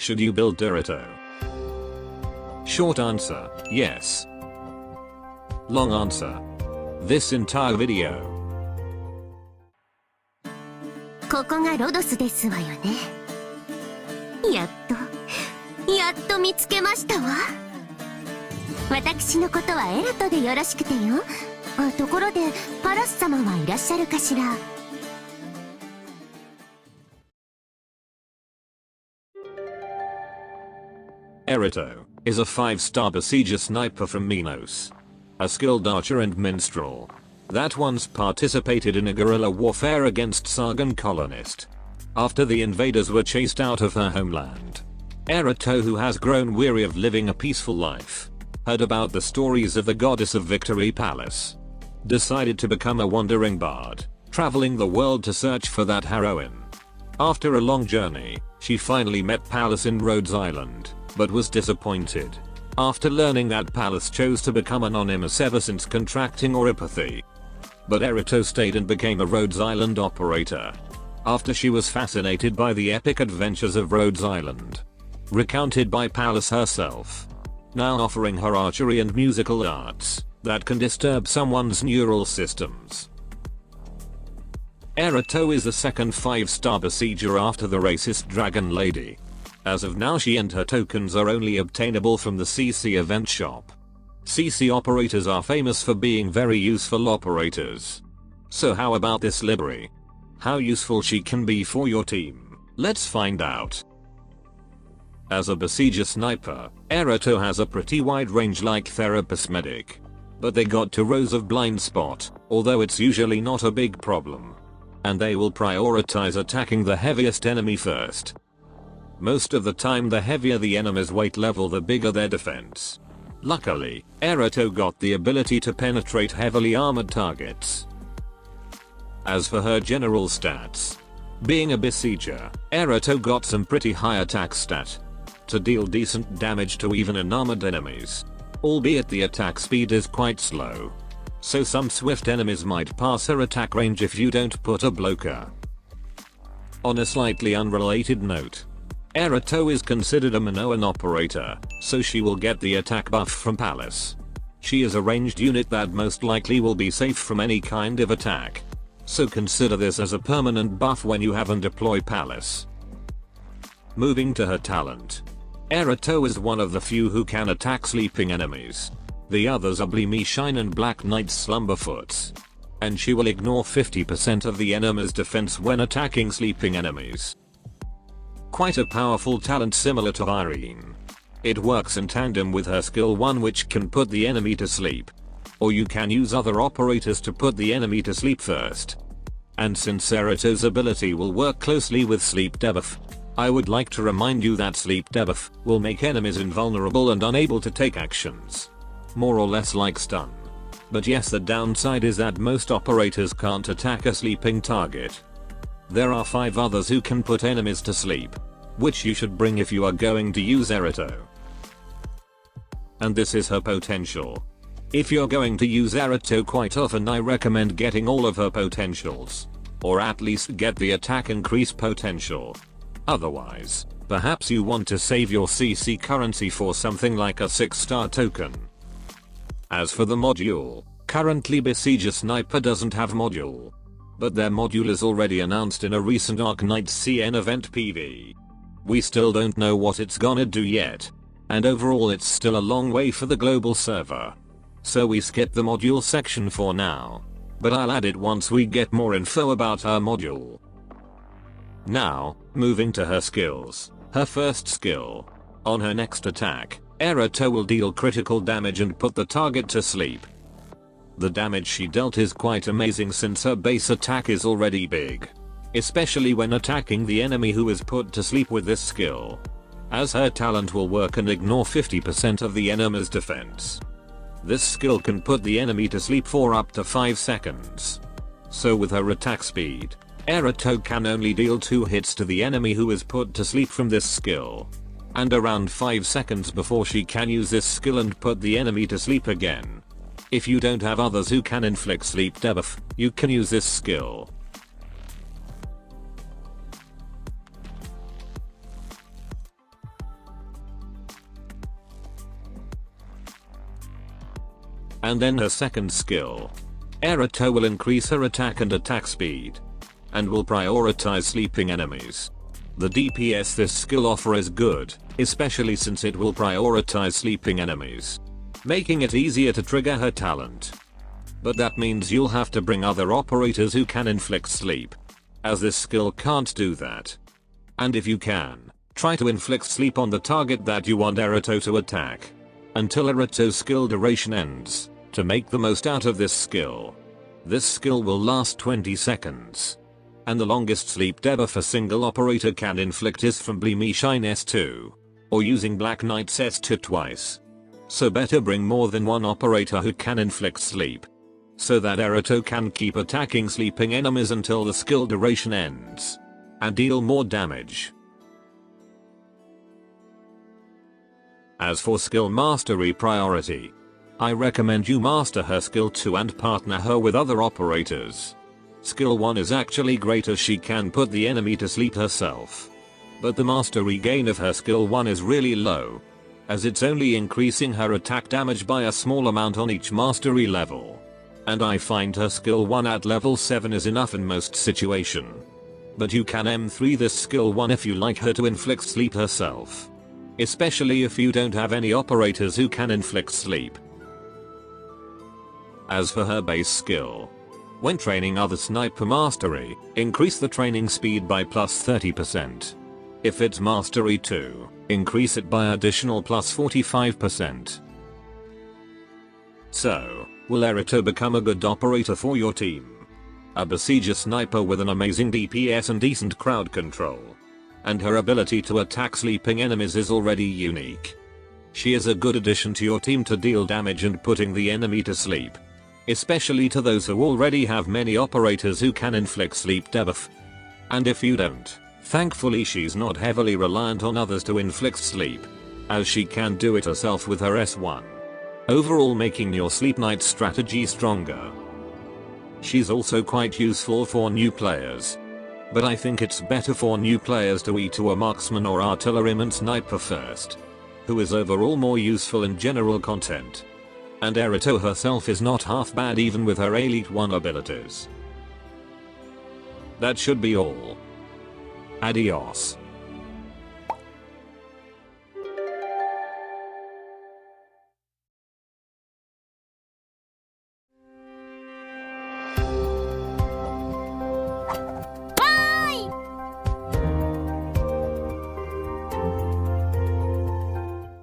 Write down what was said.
Should you build Erato? Short answer, yes. Long answer, this entire video. ここがロドスですわよね。やっと見つけましたわ。私のことはエラトでよろしくてよ。ところでパラス様はいらっしゃるかしら。Erato is a 5-star besieger sniper from Minos. A skilled archer and minstrel that once participated in a guerrilla warfare against Sargon colonist. After the invaders were chased out of her homeland, Erato, who has grown weary of living a peaceful life, heard about the stories of the goddess of Victory Palace, decided to become a wandering bard, traveling the world to search for that heroine. After a long journey, she finally met Pallas in Rhodes Island, but was disappointed after learning that Pallas chose to become anonymous ever since contracting oropathy. But Erato stayed and became a Rhodes Island operator after she was fascinated by the epic adventures of Rhodes Island, recounted by Pallas herself, now offering her archery and musical arts that can disturb someone's neural systems. Erato is the second 5-star besieger after the racist Dragon Lady. As of now, she and her tokens are only obtainable from the CC event shop. CC operators are famous for being very useful operators. So how about this library? How useful she can be for your team? Let's find out. As a besieger sniper, Erato has a pretty wide range like Therapist Medic. But they got 2 rows of blind spot, although it's usually not a big problem. And they will prioritize attacking the heaviest enemy first. Most of the time, the heavier the enemy's weight level, the bigger their defense. Luckily, Erato got the ability to penetrate heavily armored targets. As for her general stats, being a besieger, Erato got some pretty high attack stat to deal decent damage to even unarmored enemies, albeit the attack speed is quite slow, so some swift enemies might pass her attack range if you don't put a blocker. On a slightly unrelated note, Erato is considered a Minoan operator, so she will get the attack buff from Pallas. She is a ranged unit that most likely will be safe from any kind of attack, so consider this as a permanent buff when you haven't deployed Pallas. Moving to her talent, Erato is one of the few who can attack sleeping enemies. The others are Bleamy Shine and Black Knight's Slumberfoots, and she will ignore 50% of the enemy's defense when attacking sleeping enemies. Quite a powerful talent similar to Irene. It works in tandem with her skill 1, which can put the enemy to sleep. Or you can use other operators to put the enemy to sleep first. And since Erato's ability will work closely with sleep debuff, I would like to remind you that sleep debuff will make enemies invulnerable and unable to take actions, more or less like stun. But yes, the downside is that most operators can't attack a sleeping target. There are 5 others who can put enemies to sleep, which you should bring if you are going to use Erato. And this is her potential. If you're going to use Erato quite often, I recommend getting all of her potentials, or at least get the attack increase potential. Otherwise, perhaps you want to save your CC currency for something like a 6-star token. As for the module, currently Besieger Sniper doesn't have module, but their module is already announced in a recent Arknights CN event PV. We still don't know what it's gonna do yet, and overall it's still a long way for the global server. So we skip the module section for now, but I'll add it once we get more info about her module. Now, moving to her skills. Her first skill. On her next attack, Erato will deal critical damage and put the target to sleep. The damage she dealt is quite amazing since her base attack is already big, especially when attacking the enemy who is put to sleep with this skill, as her talent will work and ignore 50% of the enemy's defense. This skill can put the enemy to sleep for up to 5 seconds. So with her attack speed, Erato can only deal 2 hits to the enemy who is put to sleep from this skill, and around 5 seconds before she can use this skill and put the enemy to sleep again. If you don't have others who can inflict sleep debuff, you can use this skill. And then her second skill. Erato will increase her attack and attack speed. And will prioritize sleeping enemies. The DPS this skill offers is good, especially since it will prioritize sleeping enemies, making it easier to trigger her talent. But that means you'll have to bring other operators who can inflict sleep, as this skill can't do that. And if you can, try to inflict sleep on the target that you want Erato to attack, until Erato's skill duration ends, to make the most out of this skill. This skill will last 20 seconds. And the longest sleep debuff a single operator can inflict is from Bleamy Shine S2. Or using Black Knight's S2 twice. So better bring more than one operator who can inflict sleep. So that Erato can keep attacking sleeping enemies until the skill duration ends. And deal more damage. As for skill mastery priority, I recommend you master her skill 2 and partner her with other operators. Skill 1 is actually great as she can put the enemy to sleep herself. But the mastery gain of her skill 1 is really low, as it's only increasing her attack damage by a small amount on each mastery level. And I find her skill 1 at level 7 is enough in most situation. But you can M3 this skill 1 if you like her to inflict sleep herself. Especially if you don't have any operators who can inflict sleep. As for her base skill, when training other sniper mastery, increase the training speed by plus 30%. If it's mastery 2, increase it by additional plus 45%. So, will Erato become a good operator for your team? A besieger sniper with an amazing DPS and decent crowd control. And her ability to attack sleeping enemies is already unique. She is a good addition to your team to deal damage and putting the enemy to sleep. Especially to those who already have many operators who can inflict sleep debuff. And if you don't, thankfully she's not heavily reliant on others to inflict sleep, as she can do it herself with her S1. Overall making your sleep night strategy stronger. She's also quite useful for new players. But I think it's better for new players to E to a marksman or artilleryman sniper first, who is overall more useful in general content. And Erato herself is not half bad even with her Elite 1 abilities. That should be all. Adios.